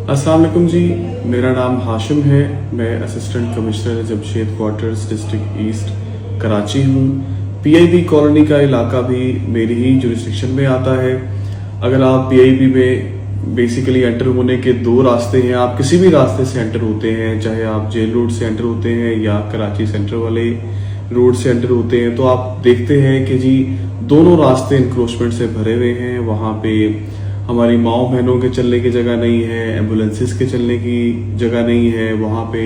अस्सलाम वालेकुम जी, मेरा नाम हाशिम है। मैं assistant commissioner Jamshed quarters district east Karachi हूँ। पीआईबी कॉलोनी का इलाका भी मेरी ही जुरिस्डिक्शन में आता है। अगर आप पीआईबी में बेसिकली एंटर होने के दो रास्ते हैं, आप किसी भी रास्ते से एंटर होते हैं, चाहे आप जेल रोड से एंटर होते हैं या कराची सेंटर वाले रोड से एंटर होते हैं, तो आप देखते हैं कि जी दोनों रास्ते इंक्रोचमेंट से भरे हुए हैं। वहां पे हमारी माओ बहनों के चलने की जगह नहीं है, एम्बुलेंसेस के चलने की जगह नहीं है। वहां पे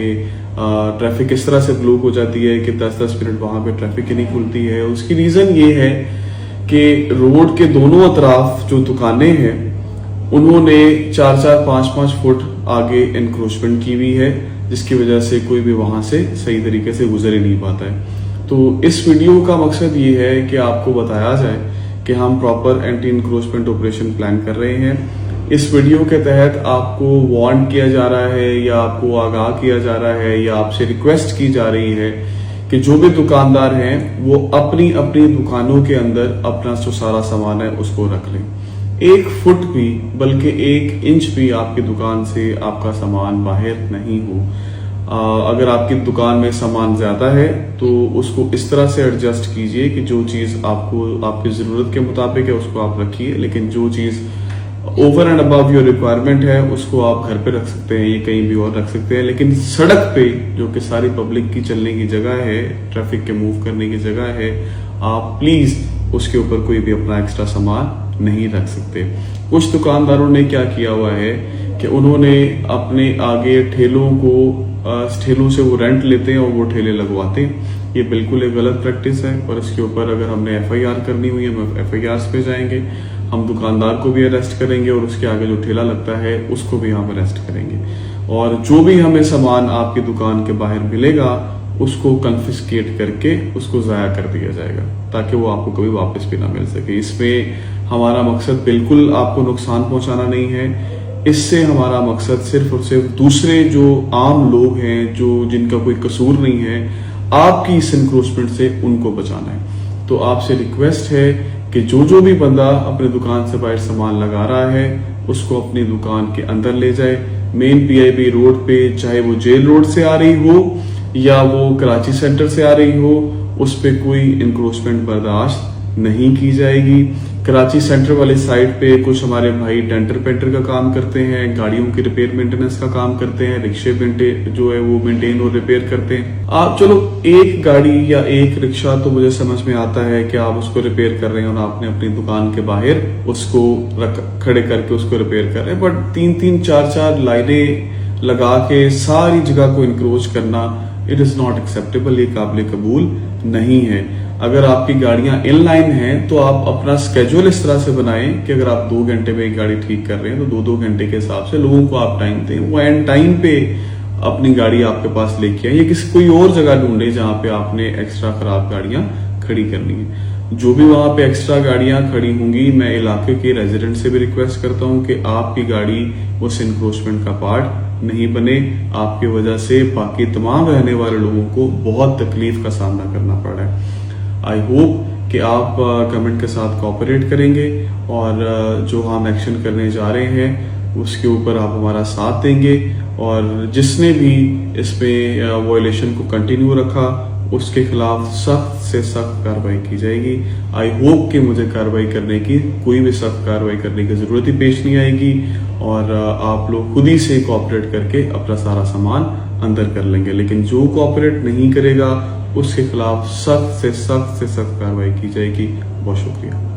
ट्रैफिक इस तरह से ब्लॉक हो जाती है कि 10-10 मिनट वहां पे ट्रैफिक ही नहीं खुलती है। उसकी रीजन ये है कि रोड के दोनों अतराफ जो दुकानें हैं उन्होंने 4-4, 5-5 फुट आगे एनक्रोचमेंट की हुई है, जिसकी वजह से कोई भी वहां से सही तरीके से गुजर ही नहीं पाता है। तो इस वीडियो का मकसद ये है कि आपको बताया जाए कि हम proper anti encroachment operation plan कर रहे हैं। इस वीडियो के तहत आपको वार्न किया जा रहा है या आपको आगाह किया जा रहा है या आपसे रिक्वेस्ट की जा रही है कि जो भी दुकानदार हैं वो अपनी अपनी दुकानों के अंदर अपना जो सारा सामान है उसको रख लें। 1 फुट भी बल्कि 1 इंच भी आपकी दुकान से आपका सामान बाहर नहीं हो। अगर आपकी दुकान में सामान ज्यादा है तो उसको इस तरह से एडजस्ट कीजिए कि जो चीज आपको आपकी जरूरत के मुताबिक है उसको आप रखिए, लेकिन जो चीज over and above your requirement है उसको आप घर पे रख सकते हैं, ये कहीं भी और रख सकते हैं। लेकिन सड़क पे जो कि सारी पब्लिक की चलने की जगह है, ट्रैफिक के मूव करने की जगह है, आप प्लीज उसके ऊपर कोई भी अपना एक्स्ट्रा सामान नहीं रख सकते। कुछ दुकानदारों ने क्या किया हुआ है कि उन्होंने अपने आगे ठेलों से वो रेंट लेते हैं और वो ठेले लगवाते हैं। ये बिल्कुल एक गलत प्रैक्टिस है और इसके ऊपर अगर हमने एफआईआर करनी हुई है हम एफआईआर पे जाएंगे। हम दुकानदार को भी अरेस्ट करेंगे और उसके आगे जो ठेला लगता है उसको भी हम अरेस्ट करेंगे। और जो भी हमें सामान आपकी दुकान के बाहर मिलेगा उसको कन्फिस्केट करके उसको जाया कर दिया जाएगा ताकि वो आपको कभी वापस भी ना मिल सके। इसमें हमारा मकसद बिल्कुल आपको नुकसान पहुंचाना नहीं है। इससे हमारा मकसद सिर्फ और सिर्फ दूसरे जो आम लोग हैं जो जिनका कोई कसूर नहीं है आपकी इस इंक्रोचमेंट से उनको बचाना है। तो आपसे रिक्वेस्ट है कि जो भी बंदा अपने दुकान से बाहर सामान लगा रहा है उसको अपनी दुकान के अंदर ले जाए। मेन पीआईबी रोड पे, चाहे वो जेल रोड से आ रही हो या वो कराची सेंटर से आ रही हो, उस पे कोई इंक्रोचमेंट बर्दाश्त नहीं की जाएगी। कराची सेंटर वाले साइड पे कुछ हमारे भाई डेंटर पेंटर का काम करते हैं, गाड़ियों की रिपेयर मेंटेनेंस का काम करते हैं, रिक्शे जो है वो मेंटेन और रिपेयर करते हैं। आप चलो एक गाड़ी या एक रिक्शा तो मुझे समझ में आता है कि आप उसको रिपेयर कर रहे हैं और आपने अपनी दुकान के बाहर उसको खड़े करके उसको रिपेयर कर रहे हैं, बट 3-3, 4-4 लाइनें लगा के सारी जगह को इंक्रोच करना इट इज नॉट एक्सेप्टेबल। ये काबिल कबूल नहीं है। अगर आपकी गाड़ियां इन लाइन हैं तो आप अपना स्केड्यूल इस तरह से बनाएं कि अगर आप 2 घंटे में एक गाड़ी ठीक कर रहे हैं तो 2-2 घंटे के हिसाब से लोगों को आप टाइम दें, वो एंड टाइम पे अपनी गाड़ी आपके पास लेके आए या किसी कोई और जगह ढूंढे जहां पे आपने एक्स्ट्रा खराब गाड़ियां खड़ी करनी है। जो भी वहां पे एक्स्ट्रा गाड़ियां खड़ी होंगी, मैं इलाके के रेजिडेंट से भी रिक्वेस्ट करता हूं कि आपकी गाड़ी उस इंक्रोचमेंट का पार्ट नहीं बने। आपकी वजह से बाकी तमाम रहने वाले लोगों को बहुत तकलीफ का सामना करना पड़ रहा है। आई होप कि आप कमेंट के साथ कोऑपरेट करेंगे और जो हम एक्शन करने जा रहे हैं उसके ऊपर आप हमारा साथ देंगे और जिसने भी इसमें वायलेशन को कंटिन्यू रखा उसके खिलाफ सख्त से सख्त कार्रवाई की जाएगी। आई होप कि मुझे कार्रवाई करने की कोई भी सख्त कार्रवाई करने की जरूरत ही पेश नहीं आएगी और आप लोग खुद ही से कोऑपरेट करके अपना सारा सामान अंदर कर लेंगे। लेकिन जो कोऑपरेट नहीं करेगा उसके खिलाफ सख्त से सख्त कार्रवाई की जाएगी। बहुत शुक्रिया।